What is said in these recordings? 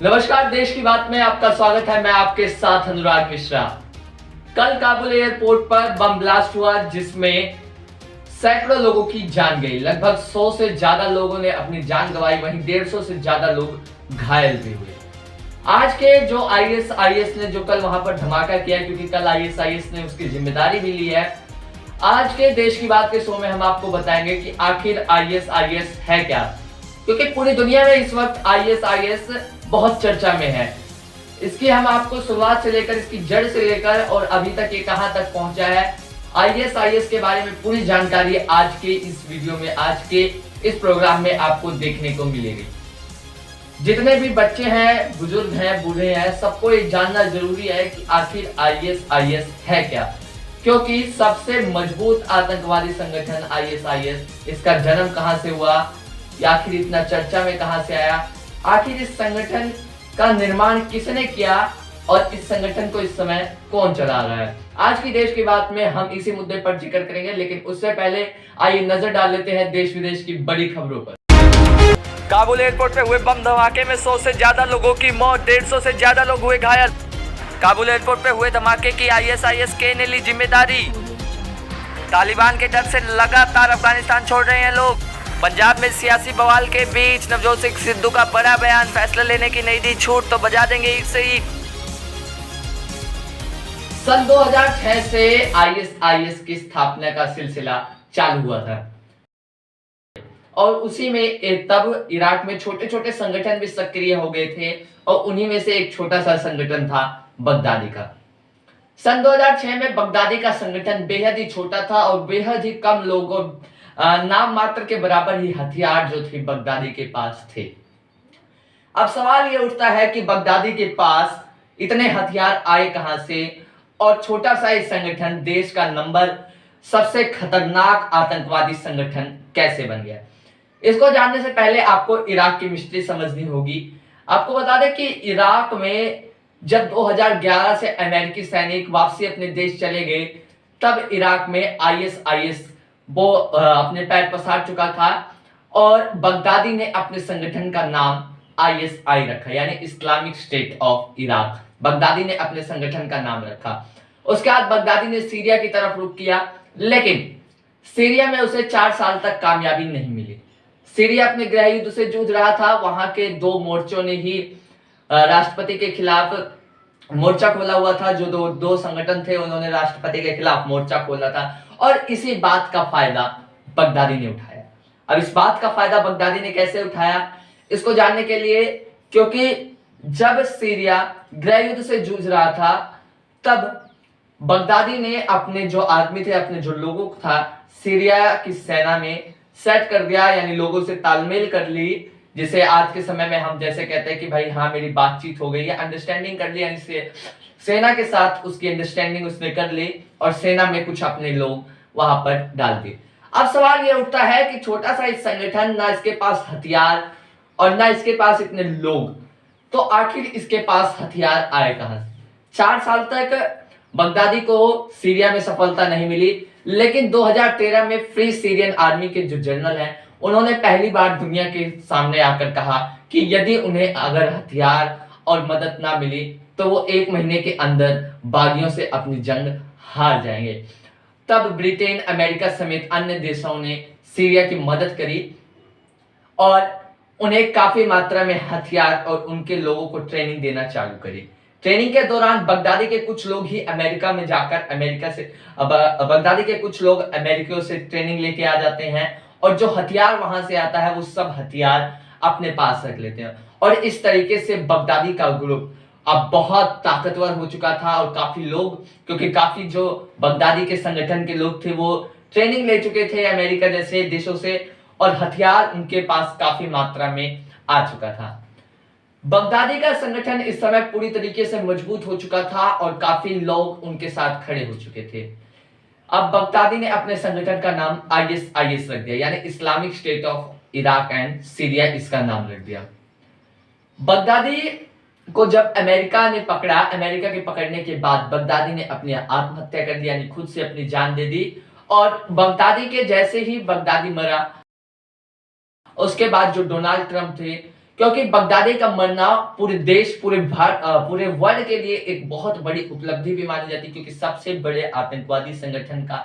नमस्कार, देश की बात में आपका स्वागत है। मैं आपके साथ अनुराग मिश्रा। कल काबुल एयरपोर्ट पर बम ब्लास्ट हुआ जिसमें सैकड़ों लोगों की जान गई। लगभग 100 से ज्यादा लोगों ने अपनी जान गंवाई, वहीं 150 से ज्यादा लोग घायल भी हुए। आज के जो आईएसआईएस ने जो कल वहां पर धमाका किया, क्योंकि कल आईएसआईएस ने उसकी जिम्मेदारी भी ली है। आज के देश की बात के शो में हम आपको बताएंगे कि आखिर आईएसआईएस है क्या, क्योंकि पूरी दुनिया में इस वक्त आईएसआईएस बहुत चर्चा में है। इसकी हम आपको शुरुआत से लेकर, इसकी जड़ से लेकर और अभी तक ये कहां तक पहुंचा है, आईएसआईएस के बारे में पूरी जानकारी आज के इस वीडियो में, आज के इस प्रोग्राम में आपको देखने को मिलेगी। जितने भी बच्चे हैं, बुजुर्ग हैं, बूढ़े हैं, सबको ये जानना जरूरी है कि आखिर आईएसआईएस है क्या, क्योंकि सबसे मजबूत आतंकवादी संगठन आईएसआईएस, इसका जन्म कहां से हुआ, आखिर इतना चर्चा में कहां से आया, आखिर इस संगठन का निर्माण किसने किया और इस संगठन को इस समय कौन चला रहा है। आज की देश की बात में हम इसी मुद्दे पर जिक्र करेंगे, लेकिन उससे पहले आइए नजर डाल लेते हैं देश विदेश की बड़ी खबरों पर। काबुल एयरपोर्ट पे हुए बम धमाके में 100 से ज्यादा लोगों की मौत, 150 से ज्यादा लोग हुए घायल। काबुल एयरपोर्ट पे हुए धमाके की आईएसआईएस ने ली जिम्मेदारी। तालिबान के डर से लगातार अफगानिस्तान छोड़ रहे हैं लोग। पंजाब में सियासी बवाल के बीच नवजोत सिंह सिद्धू का बड़ा बयान, फैसला लेने की नहीं दी छूट तो बजा देंगे ईद से ईद। सन 2006 से आईएसआईएस की स्थापना का सिलसिला चालू हुआ था और उसी में तब इराक में छोटे छोटे संगठन भी सक्रिय हो गए थे और उन्हीं में से एक छोटा सा संगठन था बगदादी का। सन 2006 में बगदादी का संगठन बेहद ही छोटा था और बेहद ही कम लोगों, नाम मात्र के बराबर ही हथियार जो थे बगदादी के पास थे। अब सवाल ये उठता है कि बगदादी के पास इतने हथियार आए कहां से और छोटा सा एक संगठन देश का नंबर सबसे खतरनाक आतंकवादी संगठन कैसे बन गया। इसको जानने से पहले आपको इराक की मिस्ट्री समझनी होगी। आपको बता दें कि इराक में जब 2011 से अमेरिकी सैनिक वापसी अपने देश चले गए, तब इराक में आईएसआईएस वो अपने पैर पसार चुका था और बगदादी ने अपने संगठन का नाम आईएसआई रखा, यानी Islamic state of Iraq. Baghdadi ने अपने संगठन का नाम रखा। उसके बाद बगदादी ने सीरिया की तरफ रुख किया, लेकिन सीरिया में उसे 4 साल तक कामयाबी नहीं मिली। सीरिया अपने गृह युद्ध से जूझ रहा था। वहां के 2 मोर्चों ने ही राष्ट्रपति के खिलाफ मोर्चा खोला हुआ था। जो दो संगठन थे, उन्होंने राष्ट्रपति के खिलाफ मोर्चा खोला था और इसी बात का फायदा बगदादी ने उठाया। अब इस बात का फायदा बगदादी ने कैसे उठाया, इसको जानने के लिए, क्योंकि जब सीरिया गृह युद्ध से जूझ रहा था, तब बगदादी ने अपने जो आदमी थे, अपने जो लोगों को था, सीरिया की सेना में सेट कर दिया, यानी लोगों से तालमेल कर ली, जिसे आज के समय में हम जैसे कहते हैं कि भाई हाँ मेरी बातचीत हो गई है, अंडरस्टैंडिंग कर ली, यानी सेना के साथ उसकी अंडरस्टैंडिंग उसने कर ली और सेना में कुछ अपने लोग वहां पर डाल दिए। अब सवाल ये उठता है कि छोटा सा इस संगठन, ना इसके पास हथियार और ना इसके पास इतने लोग, तो आखिर इसके पास हथियार आए कहां से। 4 साल तक बगदादी को सीरिया में सफलता नहीं मिली, लेकिन 2013 में फ्री सीरियन आर्मी के जो जनरल हैं, उन्होंने पहली बार दुनिया के सामने आकर कहा कि यदि उन्हें अगर हथियार और मदद ना मिली तो वो 1 महीने के अंदर बागियों से अपनी जंग हार जाएंगे। तब ब्रिटेन, अमेरिका समेत अन्य देशों ने सीरिया की मदद करी और उन्हें काफी मात्रा में हथियार और उनके लोगों को ट्रेनिंग देना चालू करी। ट्रेनिंग के दौरान बगदादी के कुछ लोग ही अमेरिका में जाकर बगदादी के कुछ लोग अमेरिकियों से ट्रेनिंग लेके आ जाते हैं और जो हथियार वहां से आता है वो सब हथियार अपने पास रख लेते हैं। और इस तरीके से बगदादी का ग्रुप अब बहुत ताकतवर हो चुका था और काफी लोग, क्योंकि काफी जो बगदादी के संगठन के लोग थे वो ट्रेनिंग ले चुके थे अमेरिका जैसे देशों से और हथियार उनके पास काफी मात्रा में आ चुका था। बगदादी का संगठन इस समय पूरी तरीके से मजबूत हो चुका था और काफी लोग उनके साथ खड़े हो चुके थे। अब बगदादी ने अपने संगठन का नाम आईएसआईएस रख दिया, यानी Islamic state of Iraq and Syria, इसका नाम रख दिया। बगदादी को जब अमेरिका ने पकड़ा, अमेरिका के पकड़ने के बाद बगदादी ने अपनी आत्महत्या कर दी, यानी खुद से अपनी जान दे दी। और बगदादी के जैसे ही बगदादी मरा, उसके बाद जो डोनाल्ड ट्रंप थे, क्योंकि बगदादी का मरना पूरे देश पूरे वर्ल्ड के लिए एक बहुत बड़ी उपलब्धि भी मानी जाती है, क्योंकि सबसे बड़े आतंकवादी संगठन का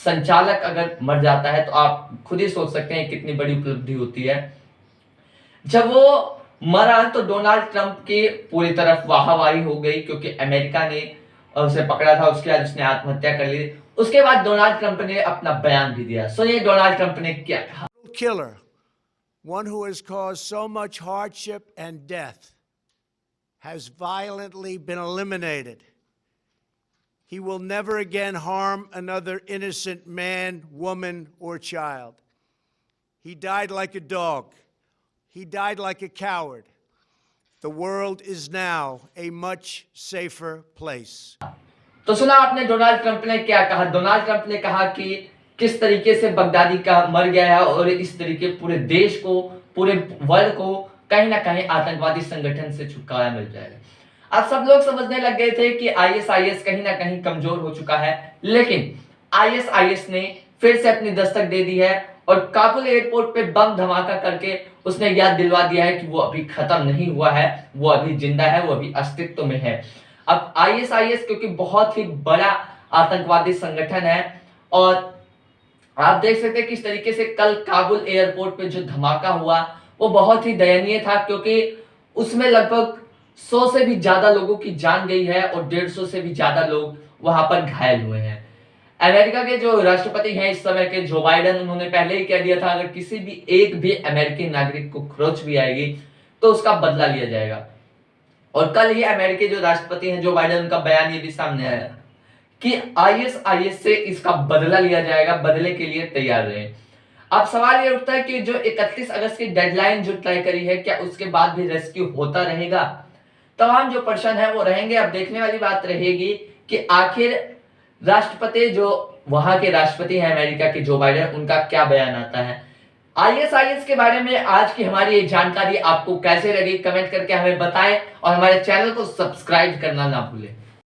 संचालक अगर मर जाता है तो आप खुद ही सोच सकते हैं कितनी बड़ी उपलब्धि होती है। जब वो मरा तो डोनाल्ड ट्रंप की पूरी तरफ वाहवाही हो गई, क्योंकि अमेरिका ने उसे पकड़ा था, उसके बाद उसने आत्महत्या कर ली। उसके बाद डोनाल्ड ट्रंप ने अपना बयान भी दिया। सुनिए डोनाल्ड ट्रंप ने क्या कहा। Killer, one who has caused so much hardship and death, has violently been eliminated. He will never again harm another innocent man, woman, or child. He died like a dog. He died like a coward. The world is now a much safer place. तो सुना आपने Donald Trump ने क्या कहा। Donald Trump ने कहा कि किस तरीके से बगदादी का मर गया है और इस तरीके पूरे देश को, पूरे वर्ल्ड को कहीं ना कहीं आतंकवादी संगठन से छुटकारा मिल जाएगा। अब सब लोग समझने लग गए थे कि आईएसआईएस कहीं ना कहीं कमजोर हो चुका है, लेकिन आईएसआईएस ने फिर से अपनी दस्तक दे दी है और काबुल एयरपोर्ट पे बम धमाका करके उसने याद दिलवा दिया है कि वो अभी खत्म नहीं हुआ है, वो अभी जिंदा है, वो अभी अस्तित्व में है। अब आईएसआईएस क्योंकि बहुत ही बड़ा आतंकवादी संगठन है और आप देख सकते हैं किस तरीके से कल काबुल एयरपोर्ट पे जो धमाका हुआ वो बहुत ही दयनीय था, क्योंकि उसमें लगभग 100 से भी ज्यादा लोगों की जान गई है और 150 से भी ज्यादा लोग वहां पर घायल हुए हैं। अमेरिका के जो राष्ट्रपति हैं इस समय के जो बाइडेन, उन्होंने पहले ही कह दिया था अगर किसी भी एक भी अमेरिकी नागरिक को खरोच भी आएगी तो उसका बदला लिया जाएगा। और कल ही अमेरिकी जो राष्ट्रपति हैं जो बाइडेन, उनका बयान ये भी सामने आया कि आईएसआईएस से इसका बदला लिया जाएगा, बदले के लिए तैयार रहे। अब सवाल ये उठता है कि जो 31 अगस्त की डेडलाइन जो तय करी है, क्या उसके बाद भी रेस्क्यू होता रहेगा? तमाम जो प्रश्न है वो रहेंगे। अब देखने वाली बात रहेगी कि आखिर राष्ट्रपति जो वहां के राष्ट्रपति हैं अमेरिका के जो बाइडेन, उनका क्या बयान आता है। आईएसआईएस के बारे में आज की हमारी ये जानकारी आपको कैसे लगी कमेंट करके हमें बताएं और हमारे चैनल को सब्सक्राइब करना ना भूलें।